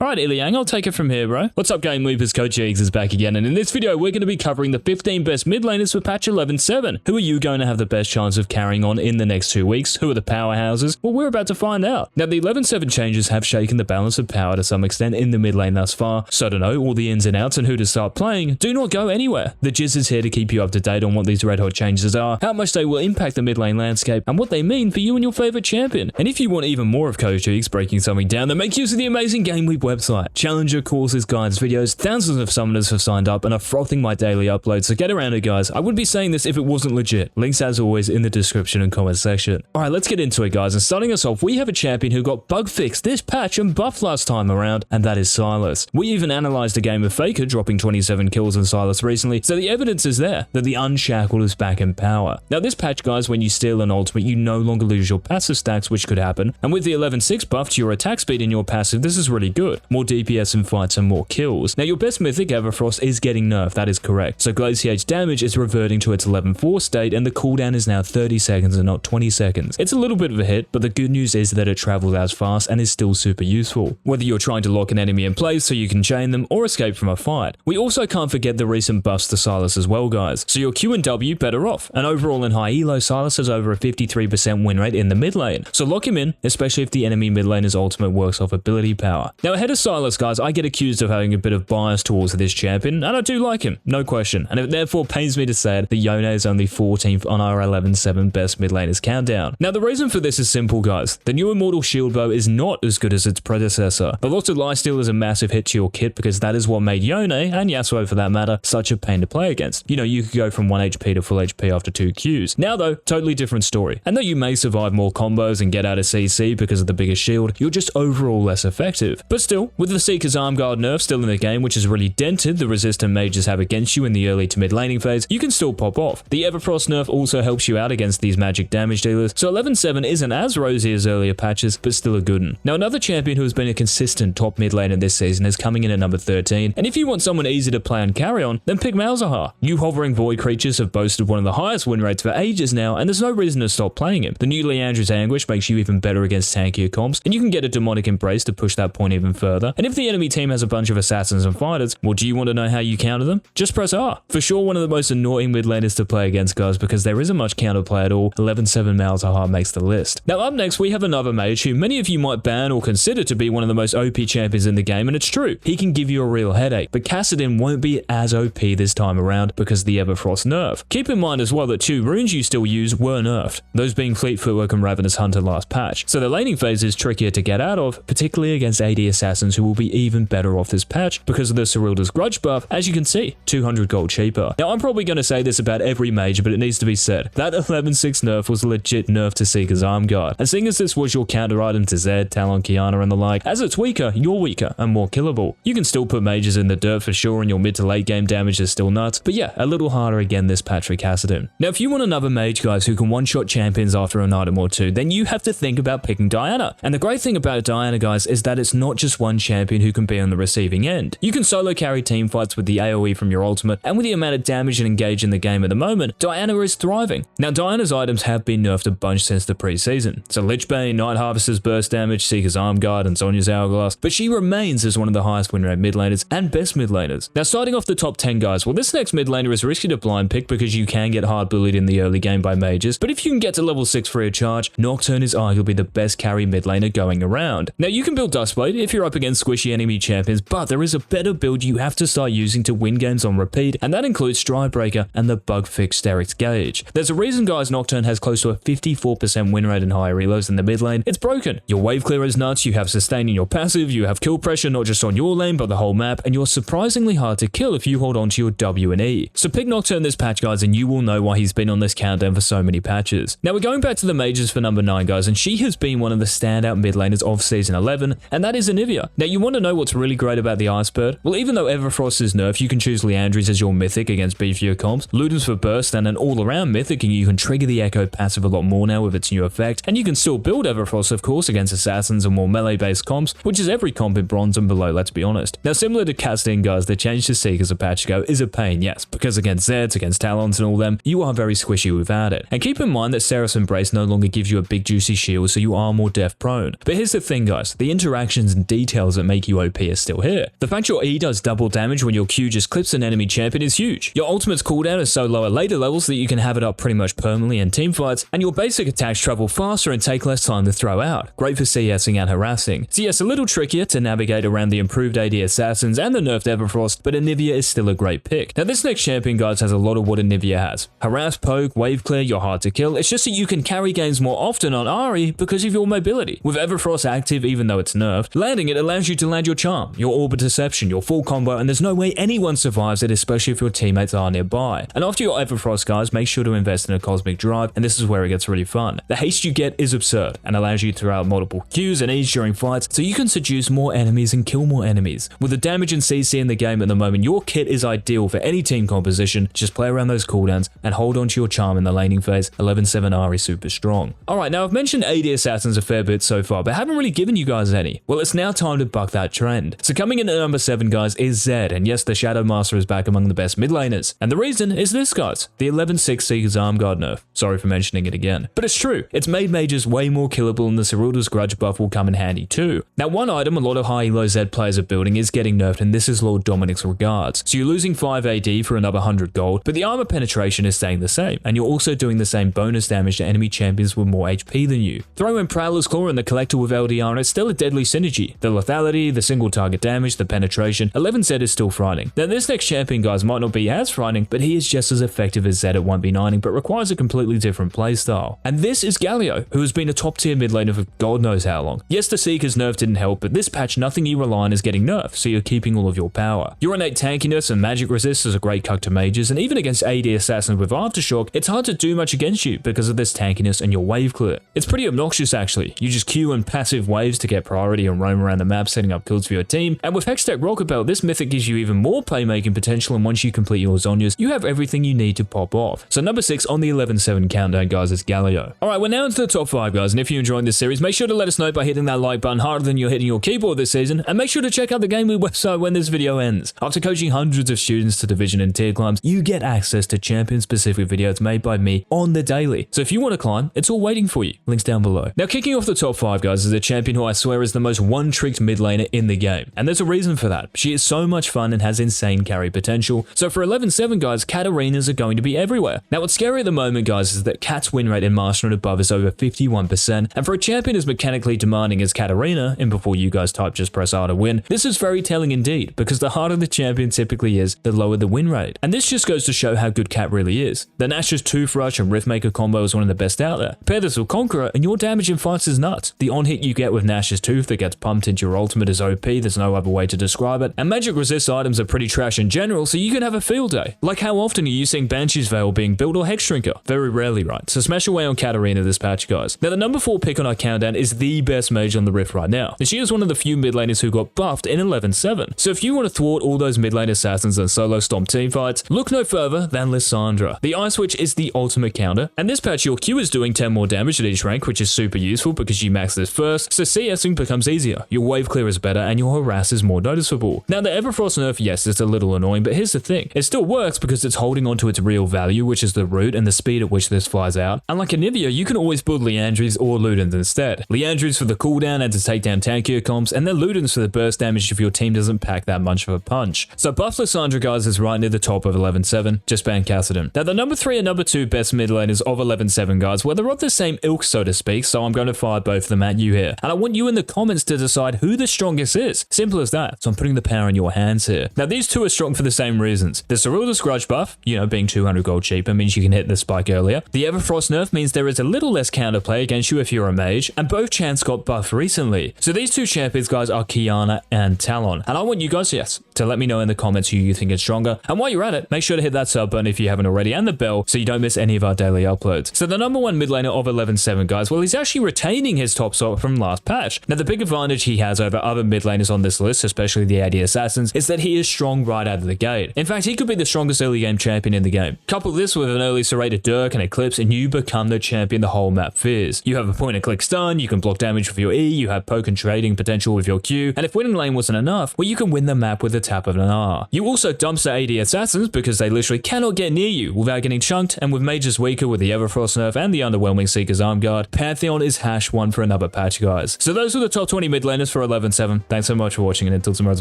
Alright, Iliang, I'll take it from here, bro. What's up, GameLeapers? Coach JIZZ is back again, and in this video, we're going to be covering the 15 best mid laners for patch 11.7. Who are you going to have the best chance of carrying on in the next 2 weeks? Who are the powerhouses? Well, we're about to find out. Now, the 11.7 changes have shaken the balance of power to some extent in the mid lane thus far, so to know all the ins and outs and who to start playing, do not go anywhere. The JIZZ is here to keep you up to date on what these red hot changes are, how much they will impact the mid lane landscape, and what they mean for you and your favorite champion. And if you want even more of Coach JIZZ breaking something down, then make use of the amazing GameLeap website. Challenger courses, guides, videos, thousands of summoners have signed up and are frothing my daily uploads, so get around it, guys. I wouldn't be saying this if it wasn't legit. Links as always in the description and comment section. Alright, let's get into it, guys, and starting us off, we have a champion who got bug fixed this patch and buffed last time around, and that is Sylas. We even analysed a game of Faker dropping 27 kills on Sylas recently, so the evidence is there that the Unshackled is back in power. Now this patch, guys, when you steal an ultimate, you no longer lose your passive stacks, which could happen, and with the 11.6 buff to your attack speed in your passive, this is really good. More DPS in fights and more kills. Now your best mythic, Everfrost, is getting nerfed, that is correct. So Glaciate's damage is reverting to its 11.4 state, and the cooldown is now 30 seconds and not 20 seconds. It's a little bit of a hit, but the good news is that it travels as fast and is still super useful, whether you're trying to lock an enemy in place so you can chain them or escape from a fight. We also can't forget the recent buffs to Sylas as well, guys. So your Q and W better off, and overall in high elo, Sylas has over a 53% win rate in the mid lane. So lock him in, especially if the enemy mid laner's ultimate works off ability power. Now ahead of Sylas, guys, I get accused of having a bit of bias towards this champion, and I do like him, no question, and it therefore pains me to say it, the Yone is only 14th on our 11.7 best mid laners countdown. Now the reason for this is simple, guys. The new Immortal Shield Bow is not as good as its predecessor. The Lost of Lifesteal is a massive hit to your kit because that is what made Yone, and Yasuo for that matter, such a pain to play against. You know, you could go from 1 HP to full HP after 2 Qs. Now though, totally different story. And though you may survive more combos and get out of CC because of the bigger shield, you're just overall less effective. But still, with the Seeker's Arm Guard nerf still in the game, which has really dented the resistant mages have against you in the early to mid laning phase, you can still pop off. The Everfrost nerf also helps you out against these magic damage dealers, so 11.7 isn't as rosy as earlier patches, but still a good one. Now another champion who has been a consistent top mid laner this season is coming in at number 13, and if you want someone easy to play and carry on, then pick Malzahar. You hovering void creatures have boasted one of the highest win rates for ages now, and there's no reason to stop playing him. The new Leandra's Anguish makes you even better against tankier comps, and you can get a Demonic Embrace to push that point even further. And if the enemy team has a bunch of assassins and fighters, well, do you want to know how you counter them? Just press R. For sure, one of the most annoying mid laners to play against, guys, because there isn't much counterplay at all. 11.7 Malzahar makes the list. Now up next, we have another mage who many of you might ban or consider to be one of the most OP champions in the game, and it's true. He can give you a real headache, but Kassadin won't be as OP this time around because of the Everfrost nerf. Keep in mind as well that 2 runes you still use were nerfed, those being Fleet Footwork and Ravenous Hunter last patch. So the laning phase is trickier to get out of, particularly against AD assassins who will be even better off this patch because of the Serylda's Grudge buff, as you can see, 200 gold cheaper. Now I'm probably going to say this about every mage, but it needs to be said. That 11.6 nerf was a legit nerf to Seeker's Arm Guard, and seeing as this was your counter item to Zed, Talon, Kiana and the like, as it's weaker, you're weaker and more killable. You can still put mages in the dirt for sure, and your mid to late game damage is still nuts, but yeah, a little harder again this patch for Kassadin. Now if you want another mage, guys, who can one-shot champions after an item or two, then you have to think about picking Diana. And the great thing about Diana, guys, is that it's not just one champion who can be on the receiving end. You can solo carry team fights with the AoE from your ultimate, and with the amount of damage and engage in the game at the moment, Diana is thriving. Now Diana's items have been nerfed a bunch since the preseason. So Lichbane, Night Harvester's burst damage, Seeker's Arm Guard, and Sonya's Hourglass, but she remains as one of the highest win rate mid laners and best mid laners. Now starting off the top 10, guys, well this next mid laner is risky to blind pick because you can get hard bullied in the early game by mages, but if you can get to level 6 free of charge, Nocturne is arguably the best carry mid laner going around. Now you can build Dustblade if you're up against squishy enemy champions, but there is a better build you have to start using to win games on repeat, and that includes Stridebreaker and the bug fixed Derek's Gauge. There's a reason, guys, Nocturne has close to a 54% win rate in higher reloads in the mid lane. It's broken. Your wave clear is nuts, you have sustain in your passive, you have kill pressure not just on your lane but the whole map, and you're surprisingly hard to kill if you hold on to your W and E. So pick Nocturne this patch, guys, and you will know why he's been on this countdown for so many patches. Now we're going back to the mages for number 9, guys, and she has been one of the standout mid laners of season 11, and that is Anivia. Now you want to know what's really great about the Ice Bird? Well, even though Everfrost is nerfed, you can choose Leandra's as your mythic against beefier comps, Luden's for burst, and an all-around mythic, and you can trigger the Echo passive a lot more now with its new effect, and you can still build Everfrost, of course, against assassins and more melee-based comps, which is every comp in bronze and below, let's be honest. Now similar to Kassadin, guys, the change to Seekers a patch ago is a pain, yes, because against Zeds, against Talons and all them, you are very squishy without it. And keep in mind that Seraph's Embrace no longer gives you a big juicy shield, so you are more death prone. But here's the thing, guys, the interactions and detail details that make you OP are still here. The fact your E does double damage when your Q just clips an enemy champion is huge. Your ultimate's cooldown is so low at later levels that you can have it up pretty much permanently in teamfights, and your basic attacks travel faster and take less time to throw out. Great for CSing and harassing. So yes, a little trickier to navigate around the improved AD assassins and the nerfed Everfrost, but Anivia is still a great pick. Now this next champion, guys, has a lot of what Anivia has. Harass, poke, wave clear, you're hard to kill. It's just that you can carry games more often on Ahri because of your mobility. With Everfrost active, even though it's nerfed, landing it allows you to land your charm, your orb of deception, your full combo, and there's no way anyone survives it, especially if your teammates are nearby. And after your Everfrost, guys, make sure to invest in a Cosmic Drive, and this is where it gets really fun. The haste you get is absurd and allows you to throw out multiple Qs and Es during fights, so you can seduce more enemies and kill more enemies. With the damage and CC in the game at the moment, your kit is ideal for any team composition. Just play around those cooldowns and hold on to your charm in the laning phase. 11-7 Ahri super strong. Alright, now I've mentioned AD assassins a fair bit so far, but haven't really given you guys any. Well, it's now time to buck that trend. So coming in at number 7, guys, is Zed, and yes, the Shadow Master is back among the best mid laners. And the reason is this, guys, the 11-6 Seeker's Arm Guard nerf. Sorry for mentioning it again. But it's true, it's made mages way more killable, and the Cerulda's Grudge buff will come in handy too. Now one item a lot of high elo Zed players are building is getting nerfed, and this is Lord Dominic's Regards. So you're losing 5 AD for another 100 gold, but the armor penetration is staying the same, and you're also doing the same bonus damage to enemy champions with more HP than you. Throw in Prowler's Claw and the Collector with LDR, and it's still a deadly synergy. The lethality, the single target damage, the penetration, 11Z is still frightening. Now this next champion, guys, might not be as frightening, but he is just as effective as Zed at 1v9ing, but requires a completely different playstyle. And this is Galio, who has been a top tier mid laner for God knows how long. Yes, the Seeker's nerf didn't help, but this patch nothing you rely on is getting nerfed, so you're keeping all of your power. Your innate tankiness and magic resist is a great cuck to mages, and even against AD assassins with Aftershock, it's hard to do much against you because of this tankiness and your wave clear. It's pretty obnoxious actually. You just queue and passive waves to get priority and roam around the map setting up kills for your team, and with Hextech Rocket Belt, this mythic gives you even more playmaking potential, and once you complete your Zonyas, you have everything you need to pop off. So number 6 on the 11-7 countdown, guys, is Galio. Alright, we're now into the top 5, guys, and if you're enjoying this series, make sure to let us know by hitting that like button harder than you're hitting your keyboard this season, and make sure to check out the GameLeap website when this video ends. After coaching hundreds of students to division and tier climbs, you get access to champion-specific videos made by me on the daily. So if you want to climb, it's all waiting for you. Links down below. Now, kicking off the top 5, guys, is a champion who I swear is the most one-tricked mid laner in the game. And there's a reason for that. She is so much fun and has insane carry potential. So for 11-7, guys, Katarinas are going to be everywhere. Now, what's scary at the moment, guys, is that Kat's win rate in Master and above is over 51%. And for a champion as mechanically demanding as Katarina, and before you guys type just press R to win, this is very telling indeed, because the harder the champion typically is, the lower the win rate. And this just goes to show how good Kat really is. The Nash's Tooth Rush and Riftmaker combo is one of the best out there. Pair this with Conqueror, and your damage in fights is nuts. The on-hit you get with Nash's Tooth that gets pumped into your ultimate is OP, there's no other way to describe it. And magic resist items are pretty trash in general, so you can have a field day. Like how often are you seeing Banshee's Veil being built or Hex Shrinker? Very rarely, right? So smash away on Katarina this patch, guys. Now the number 4 pick on our countdown is the best mage on the Rift right now. And she is one of the few mid laners who got buffed in 11-7. So if you want to thwart all those mid lane assassins and solo stomp teamfights, look no further than Lissandra. The Ice Witch is the ultimate counter, and this patch your Q is doing 10 more damage at each rank, which is super useful because you max this first, so CSing becomes easier. Your wave clear is better and your harass is more noticeable. Now the Everfrost nerf, yes, it's a little annoying, but here's the thing. It still works because it's holding on to its real value, which is the root and the speed at which this flies out. Unlike Anivia, you can always build Liandry's or Ludens instead. Liandry's for the cooldown and to take down tankier comps, and then Ludens for the burst damage if your team doesn't pack that much of a punch. So buff Lissandra, guys, is right near the top of 11-7, just ban Kassadin. Now the number 3 and number 2 best mid laners of 11-7, guys, well, they're of the same ilk, so to speak, so I'm going to fire both of them at you here. And I want you in the comments to decide who the strongest is. Simple as that. So I'm putting the power in your hands here. Now these two are strong for the same reasons. The Cerulda's Grudge buff, you know, being 200 gold cheaper means you can hit the spike earlier. The Everfrost nerf means there is a little less counterplay against you if you're a mage, and both champs got buffed recently. So these two champions, guys, are Kiana and Talon. And I want you guys, yes, to let me know in the comments who you think is stronger. And while you're at it, make sure to hit that sub button if you haven't already, and the bell so you don't miss any of our daily uploads. So the number 1 mid laner of 11-7, guys, well, he's actually retaining his top spot from last patch. Now the big advantage he has over other mid laners on this list, especially the AD assassins, is that he is strong right out of the gate. In fact, he could be the strongest early game champion in the game. Couple this with an early serrated Dirk and Eclipse, and you become the champion the whole map fears. You have a point and click stun, you can block damage with your E, you have poke and trading potential with your Q, and if winning lane wasn't enough, well, you can win the map with a tap of an R. You also dumpster AD assassins because they literally cannot get near you without getting chunked, and with mages weaker with the Everfrost nerf and the underwhelming Seeker's Arm Guard, Pantheon is #1 for another patch, guys. So those were the top 20 mid laners for 11.7. Thanks so much for watching, and until tomorrow's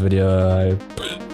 video.